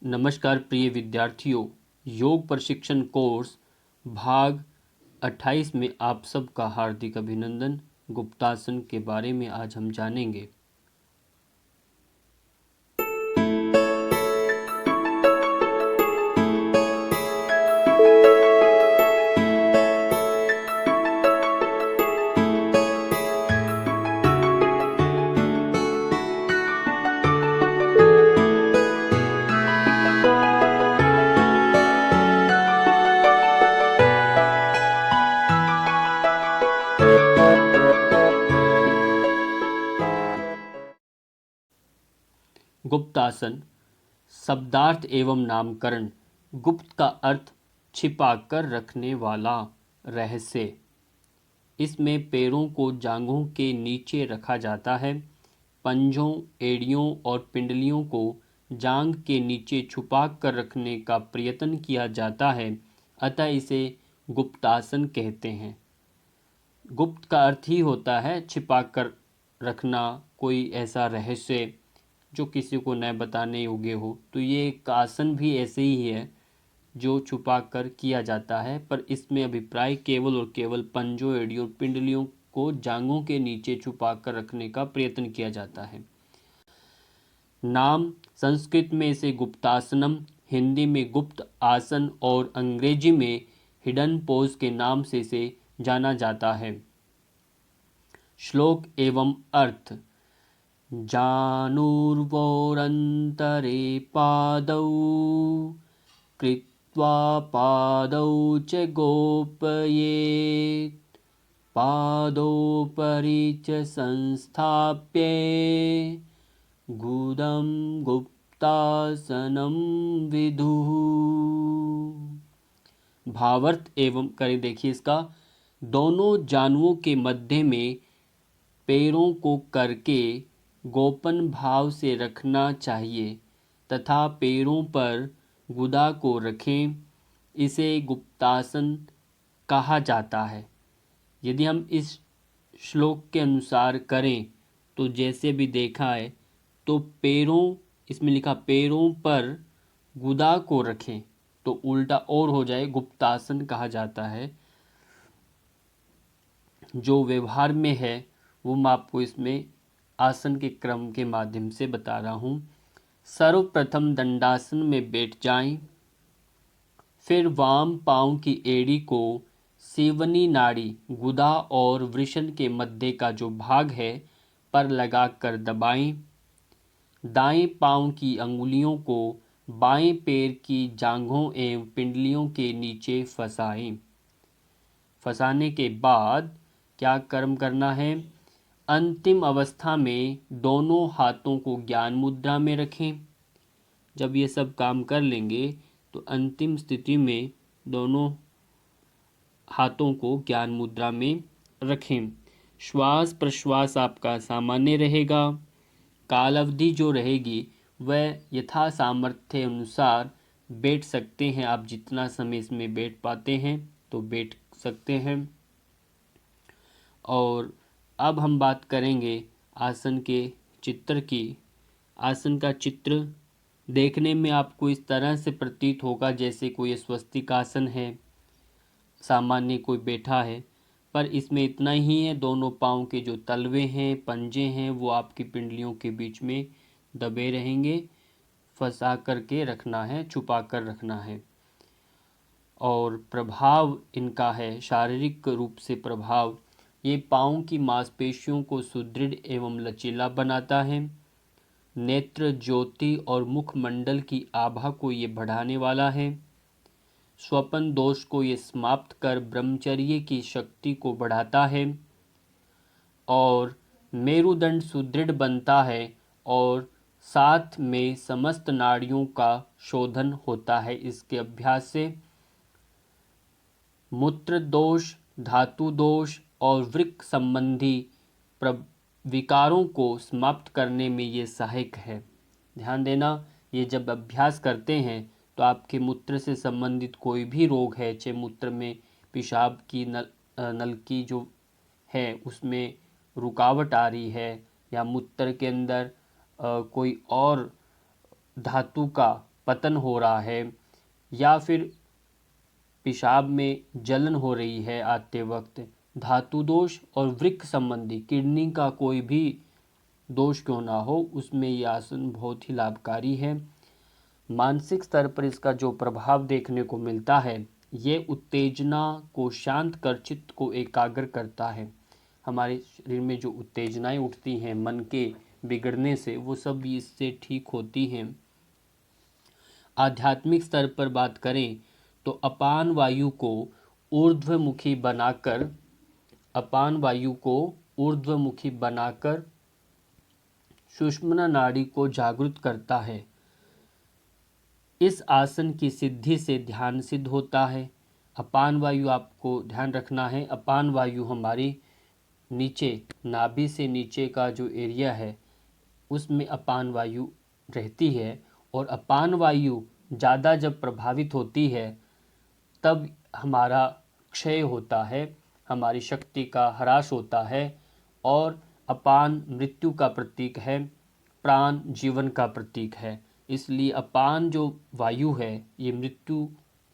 नमस्कार प्रिय विद्यार्थियों, योग प्रशिक्षण कोर्स भाग 28 में आप सबका हार्दिक अभिनंदन। गुप्तासन के बारे में आज हम जानेंगे। गुप्तासन शब्दार्थ एवं नामकरण। गुप्त का अर्थ छिपा कर रखने वाला, रहस्य। इसमें पैरों को जांघों के नीचे रखा जाता है। पंजों, एड़ियों और पिंडलियों को जांघ के नीचे छुपा कर रखने का प्रयत्न किया जाता है, अतः इसे गुप्तासन कहते हैं। गुप्त का अर्थ ही होता है छिपा कर रखना, कोई ऐसा रहस्य जो किसी को न बताने योग्य हो। तो ये एक आसन भी ऐसे ही है जो छुपा कर किया जाता है, पर इसमें अभिप्राय केवल और केवल पंजों, एड़ियों और पिंडलियों को जांघों के नीचे छुपा कर रखने का प्रयत्न किया जाता है। नाम: संस्कृत में इसे गुप्तासनम, हिंदी में गुप्त आसन और अंग्रेजी में हिडन पोज के नाम से इसे जाना जाता है। श्लोक एवं अर्थ: जानुर्वोरन्तरे पादौ कृत्वा पादौ च गोपयेत्, पादोपरि च संस्थाप्य गुदं गुप्तासनं विदुः। भावार्थ एवं करें देखिए इसका। दोनों जानुओं के मध्य में पैरों को करके गोपन भाव से रखना चाहिए तथा पैरों पर गुदा को रखें। इसे गुप्तासन कहा जाता है। यदि हम इस श्लोक के अनुसार करें तो जैसे भी देखा है, तो पैरों, इसमें लिखा पैरों पर गुदा को रखें, तो उल्टा और हो जाए, गुप्तासन कहा जाता है। जो व्यवहार में है वो मैं आपको इसमें आसन के क्रम के माध्यम से बता रहा हूँ। सर्वप्रथम दंडासन में बैठ जाएं, फिर वाम पांव की एड़ी को सीवनी नाड़ी, गुदा और वृषण के मध्य का जो भाग है पर लगाकर दबाएं। दाएं पांव की अंगुलियों को बाएं पैर की जांघों एवं पिंडलियों के नीचे फंसाएं। फंसाने के बाद क्या कर्म करना है? अंतिम अवस्था में दोनों हाथों को ज्ञान मुद्रा में रखें। जब ये सब काम कर लेंगे तो अंतिम स्थिति में दोनों हाथों को ज्ञान मुद्रा में रखें। श्वास प्रश्वास आपका सामान्य रहेगा। काल अवधि जो रहेगी वह यथा सामर्थ्य अनुसार बैठ सकते हैं। आप जितना समय इसमें बैठ पाते हैं तो बैठ सकते हैं। और अब हम बात करेंगे आसन के चित्र की। आसन का चित्र देखने में आपको इस तरह से प्रतीत होगा जैसे कोई स्वस्तिक आसन है, सामान्य कोई बैठा है, पर इसमें इतना ही है, दोनों पाँव के जो तलवे हैं, पंजे हैं, वो आपकी पिंडलियों के बीच में दबे रहेंगे। फंसा करके रखना है, छुपा कर रखना है। और प्रभाव इनका है, शारीरिक रूप से प्रभाव, ये पाँव की मांसपेशियों को सुदृढ़ एवं लचीला बनाता है। नेत्र ज्योति और मुखमंडल की आभा को ये बढ़ाने वाला है। स्वपन दोष को ये समाप्त कर ब्रह्मचर्य की शक्ति को बढ़ाता है। और मेरुदंड सुदृढ़ बनता है और साथ में समस्त नाड़ियों का शोधन होता है इसके अभ्यास से। मूत्र दोष, धातु दोष और वृक्क संबंधी विकारों को समाप्त करने में ये सहायक है। ध्यान देना, ये जब अभ्यास करते हैं तो आपके मूत्र से संबंधित कोई भी रोग है, चाहे मूत्र में पेशाब की नल की जो है उसमें रुकावट आ रही है, या मूत्र के अंदर कोई और धातु का पतन हो रहा है या फिर पेशाब में जलन हो रही है आते वक्त, धातु दोष और वृक्क संबंधी किडनी का कोई भी दोष क्यों ना हो, उसमें ये आसन बहुत ही लाभकारी है। मानसिक स्तर पर इसका जो प्रभाव देखने को मिलता है, ये उत्तेजना को शांत कर चित्त को एकाग्र करता है। हमारे शरीर में जो उत्तेजनाएं उठती हैं मन के बिगड़ने से, वो सब भी इससे ठीक होती हैं। आध्यात्मिक स्तर पर बात करें तो अपान वायु को ऊर्ध्वमुखी बनाकर सुषुम्ना नाड़ी को जागृत करता है। इस आसन की सिद्धि से ध्यान सिद्ध होता है। अपान वायु आपको ध्यान रखना है, अपान वायु हमारी नीचे नाभि से नीचे का जो एरिया है उसमें अपान वायु रहती है, और अपान वायु ज़्यादा जब प्रभावित होती है तब हमारा क्षय होता है, हमारी शक्ति का ह्रास होता है, और अपान मृत्यु का प्रतीक है, प्राण जीवन का प्रतीक है। इसलिए अपान जो वायु है ये मृत्यु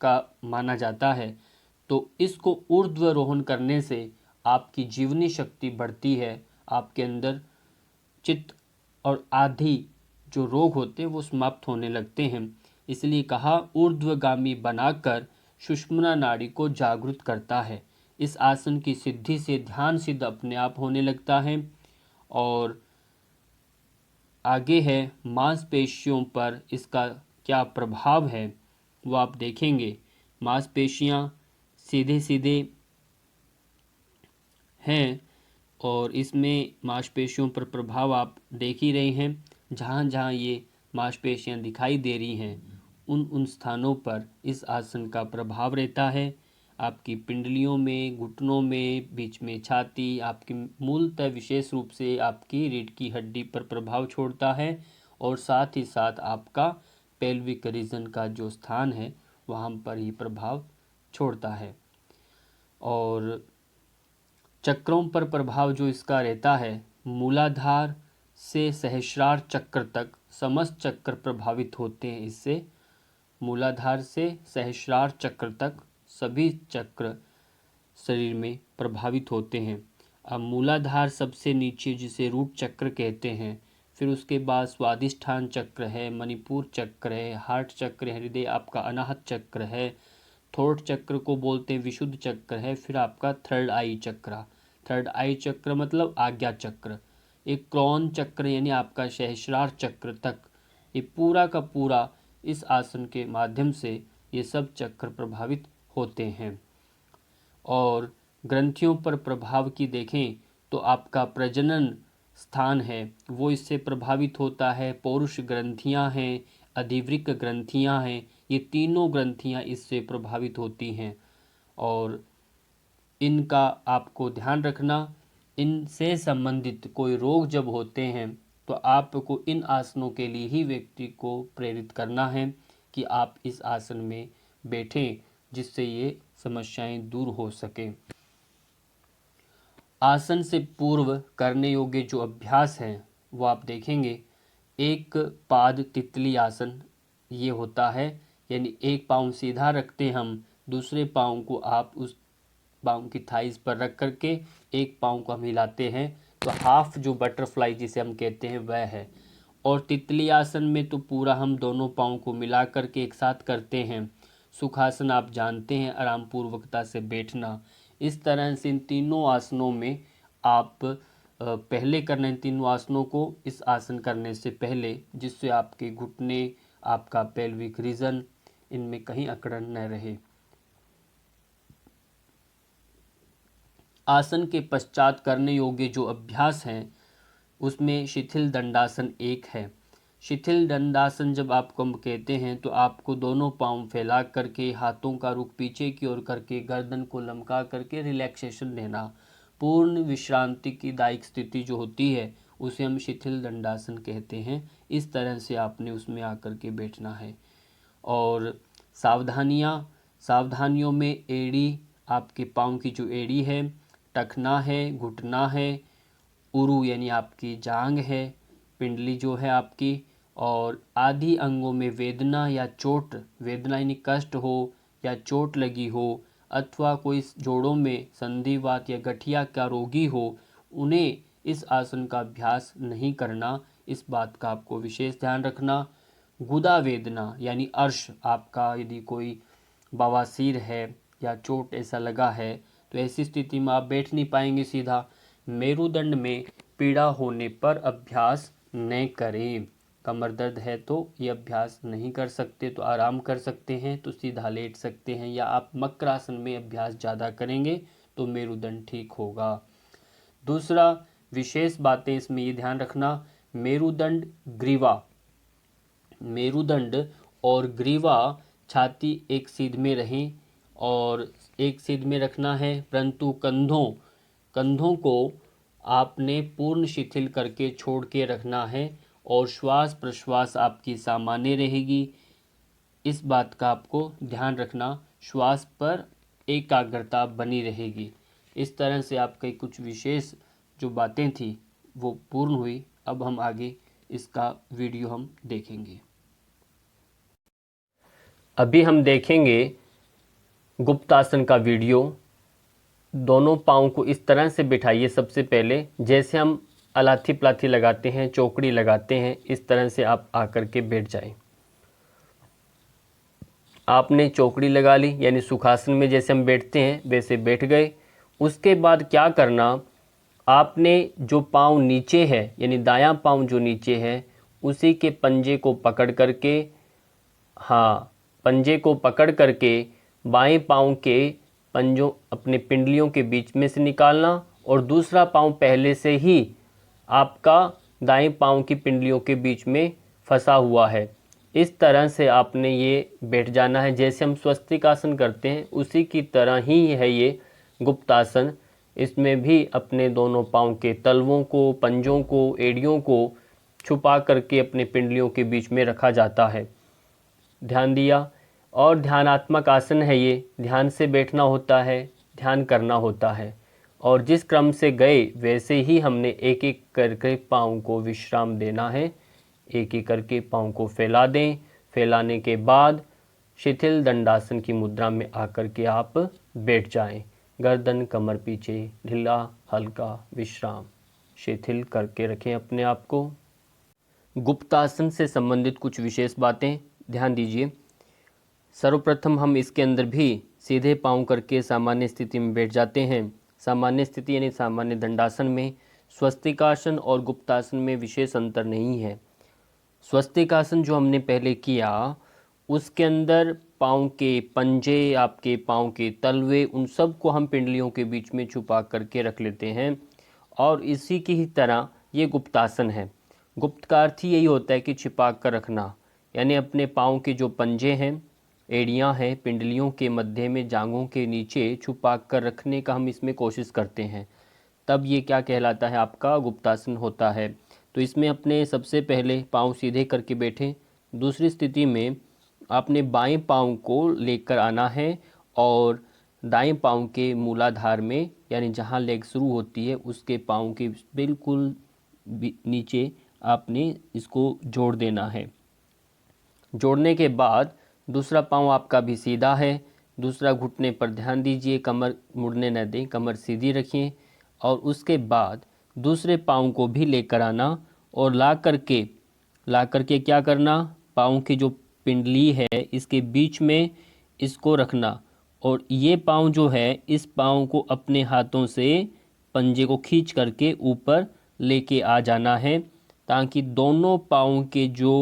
का माना जाता है। तो इसको ऊर्ध्वरोहण करने से आपकी जीवनी शक्ति बढ़ती है, आपके अंदर चित्त और आदि जो रोग होते हैं वो समाप्त होने लगते हैं। इसलिए कहा ऊर्ध्वगामी बनाकर सुषुम्ना नाड़ी को जागृत करता है। इस आसन की सिद्धि से ध्यान सिद्ध अपने आप होने लगता है। और आगे है मांसपेशियों पर इसका क्या प्रभाव है वो आप देखेंगे। मांसपेशियां सीधे सीधे हैं और इसमें मांसपेशियों पर प्रभाव आप देख ही रहे हैं। जहाँ जहाँ ये मांसपेशियां दिखाई दे रही हैं उन स्थानों पर इस आसन का प्रभाव रहता है। आपकी पिंडलियों में, घुटनों में, बीच में छाती, आपकी मूलतः विशेष रूप से आपकी रीढ़ की हड्डी पर प्रभाव छोड़ता है, और साथ ही साथ आपका पेल्विक रीजन का जो स्थान है वहाँ पर ही प्रभाव छोड़ता है। और चक्रों पर प्रभाव जो इसका रहता है, मूलाधार से सहस्रार चक्र तक समस्त चक्र प्रभावित होते हैं इससे। मूलाधार से सहस्रार चक्र तक सभी चक्र शरीर में प्रभावित होते हैं। अब मूलाधार सबसे नीचे जिसे रूट चक्र कहते हैं, फिर उसके बाद स्वादिष्ठान चक्र है, मणिपुर चक्र है, हार्ट चक्र है, हृदय आपका अनाहत चक्र है, थ्रोट चक्र को बोलते हैं विशुद्ध चक्र है, फिर आपका थर्ड आई चक्र मतलब आज्ञा चक्र, एक क्रॉन चक्र यानी आपका सहस्रार चक्र तक, ये पूरा का पूरा इस आसन के माध्यम से ये सब चक्र प्रभावित होते हैं। और ग्रंथियों पर प्रभाव की देखें तो आपका प्रजनन स्थान है वो इससे प्रभावित होता है। पौरुष ग्रंथियां हैं, अधिवृक्क ग्रंथियां हैं, ये तीनों ग्रंथियां इससे प्रभावित होती हैं। और इनका आपको ध्यान रखना, इनसे संबंधित कोई रोग जब होते हैं तो आपको इन आसनों के लिए ही व्यक्ति को प्रेरित करना है कि आप इस आसन में बैठें, जिससे ये समस्याएं दूर हो सके। आसन से पूर्व करने योग्य जो अभ्यास हैं वो आप देखेंगे। एक पाद तितली आसन ये होता है, यानी एक पाँव सीधा रखते हम, दूसरे पाँव को आप उस पाँव की थाइस पर रख करके एक पाँव को हम हिलाते हैं, तो हाफ जो बटरफ्लाई जिसे हम कहते हैं वह है। और तितली आसन में तो पूरा हम दोनों पाँव को मिला करके एक साथ करते हैं। सुखासन आप जानते हैं, आराम पूर्वकता से बैठना। इस तरह से इन तीनों आसनों में आप पहले करना इन तीनों आसनों को इस आसन करने से पहले, जिससे आपके घुटने, आपका पेल्विक रीजन, इनमें कहीं अकड़न न रहे। आसन के पश्चात करने योग्य जो अभ्यास हैं उसमें शिथिल दंडासन एक है। शिथिल दंडासन जब आपको हम कहते हैं तो आपको दोनों पाँव फैला करके, हाथों का रुख पीछे की ओर करके, गर्दन को लमका करके रिलैक्सेशन देना, पूर्ण विश्रांति की दायक स्थिति जो होती है उसे हम शिथिल दंडासन कहते हैं। इस तरह से आपने उसमें आकर के बैठना है। और सावधानियों में एड़ी, आपके पाँव की जो एड़ी है, टखना है, घुटना है, उरु यानी आपकी जांग है, पिंडली जो है आपकी, और आदि अंगों में वेदना या चोट, वेदना यानी कष्ट हो या चोट लगी हो, अथवा कोई जोड़ों में संधिवात या गठिया का रोगी हो, उन्हें इस आसन का अभ्यास नहीं करना। इस बात का आपको विशेष ध्यान रखना। गुदा वेदना यानी अर्श, आपका यदि कोई बवासीर है या चोट ऐसा लगा है तो ऐसी स्थिति में आप बैठ नहीं पाएंगे सीधा। मेरुदंड में पीड़ा होने पर अभ्यास न करें। कमर दर्द है तो ये अभ्यास नहीं कर सकते तो आराम कर सकते हैं, तो सीधा लेट सकते हैं, या आप मकरासन में अभ्यास ज़्यादा करेंगे तो मेरुदंड ठीक होगा। दूसरा विशेष बातें इसमें ये ध्यान रखना, मेरुदंड ग्रीवा, मेरुदंड और ग्रीवा छाती एक सीध में रहें और एक सीध में रखना है, परंतु कंधों को आपने पूर्ण शिथिल करके छोड़ के रखना है और श्वास प्रश्वास आपकी सामान्य रहेगी। इस बात का आपको ध्यान रखना, श्वास पर एकाग्रता बनी रहेगी। इस तरह से आपके कुछ विशेष जो बातें थी वो पूर्ण हुई। अब हम आगे इसका वीडियो हम देखेंगे। अभी हम देखेंगे गुप्तासन का वीडियो। दोनों पाँव को इस तरह से बिठाइए, सबसे पहले जैसे हम अलाथी पलाथी लगाते हैं, चौकड़ी लगाते हैं, इस तरह से आप आकर के बैठ जाएं। आपने चौकड़ी लगा ली यानी सुखासन में जैसे हम बैठते हैं वैसे बैठ गए। उसके बाद क्या करना, आपने जो पाँव नीचे है यानी दायां पाँव जो नीचे है उसी के पंजे को पकड़ करके, पंजे को पकड़ करके बाएं पाँव के पंजों अपने पिंडलियों के बीच में से निकालना और दूसरा पाँव पहले से ही आपका दाएं पाँव की पिंडलियों के बीच में फंसा हुआ है। इस तरह से आपने ये बैठ जाना है। जैसे हम स्वस्तिक आसन करते हैं उसी की तरह ही है ये गुप्तासन। इसमें भी अपने दोनों पाँव के तलवों को, पंजों को, एड़ियों को छुपा करके अपने पिंडलियों के बीच में रखा जाता है। ध्यान दिया। और ध्यानात्मक आसन है ये, ध्यान से बैठना होता है, ध्यान करना होता है। और जिस क्रम से गए वैसे ही हमने एक एक करके पाँव को विश्राम देना है। एक एक करके पाँव को फैला दें। फैलाने के बाद शिथिल दंडासन की मुद्रा में आकर के आप बैठ जाएं। गर्दन कमर पीछे, ढीला हल्का विश्राम, शिथिल करके रखें अपने आप को। गुप्तासन से संबंधित कुछ विशेष बातें ध्यान दीजिए। सर्वप्रथम हम इसके अंदर भी सीधे पाँव करके सामान्य स्थिति में बैठ जाते हैं। सामान्य स्थिति यानी सामान्य दंडासन में स्वस्तिकासन और गुप्तासन में विशेष अंतर नहीं है। स्वस्तिकासन जो हमने पहले किया उसके अंदर पाँव के पंजे, आपके पाँव के तलवे, उन सब को हम पिंडलियों के बीच में छुपा करके रख लेते हैं और इसी की ही तरह ये गुप्तासन है। गुप्त का अर्थ ही यही होता है कि छिपा कर रखना, यानी अपने पाँव के जो पंजे हैं, एड़ियाँ हैं, पिंडलियों के मध्य में, जांघों के नीचे छुपा कर रखने का हम इसमें कोशिश करते हैं। तब ये क्या कहलाता है, आपका गुप्तासन होता है। तो इसमें अपने सबसे पहले पाँव सीधे करके बैठें। दूसरी स्थिति में आपने बाएं पाँव को लेकर आना है और दाएं पाँव के मूलाधार में यानी जहां लेग शुरू होती है उसके पाँव के बिल्कुल नीचे आपने इसको जोड़ देना है। जोड़ने के बाद दूसरा पाँव आपका भी सीधा है। दूसरा घुटने पर ध्यान दीजिए, कमर मुड़ने न दें, कमर सीधी रखिए। और उसके बाद दूसरे पाँव को भी लेकर आना और ला करके क्या करना, पाँव की जो पिंडली है इसके बीच में इसको रखना और ये पाँव जो है इस पाँव को अपने हाथों से पंजे को खींच करके ऊपर लेके आ जाना है ताकि दोनों पाँव के जो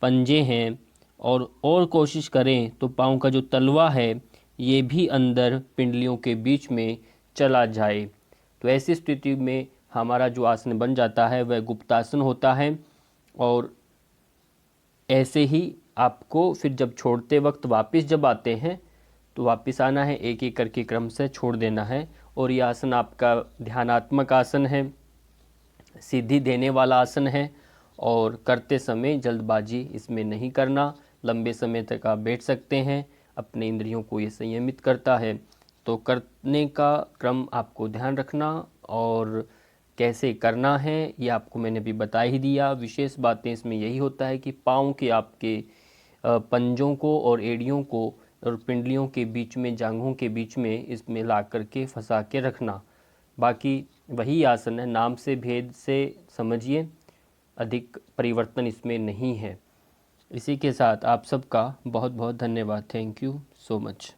पंजे हैं और कोशिश करें तो पाँव का जो तलवा है ये भी अंदर पिंडलियों के बीच में चला जाए। तो ऐसी स्थिति में हमारा जो आसन बन जाता है वह गुप्तासन होता है। और ऐसे ही आपको फिर जब छोड़ते वक्त वापस जब आते हैं तो वापस आना है, एक एक करके क्रम से छोड़ देना है। और ये आसन आपका ध्यानात्मक आसन है, सिद्धि देने वाला आसन है और करते समय जल्दबाजी इसमें नहीं करना। लंबे समय तक आप बैठ सकते हैं, अपने इंद्रियों को ये संयमित करता है। तो करने का क्रम आपको ध्यान रखना और कैसे करना है ये आपको मैंने अभी बता ही दिया। विशेष बातें इसमें यही होता है कि पाँव के आपके पंजों को और एड़ियों को और पिंडलियों के बीच में, जांघों के बीच में इसमें ला करके फंसा के रखना। बाकी वही आसन है, नाम से भेद से समझिए, अधिक परिवर्तन इसमें नहीं है। इसी के साथ आप सबका बहुत बहुत धन्यवाद। Thank you so much.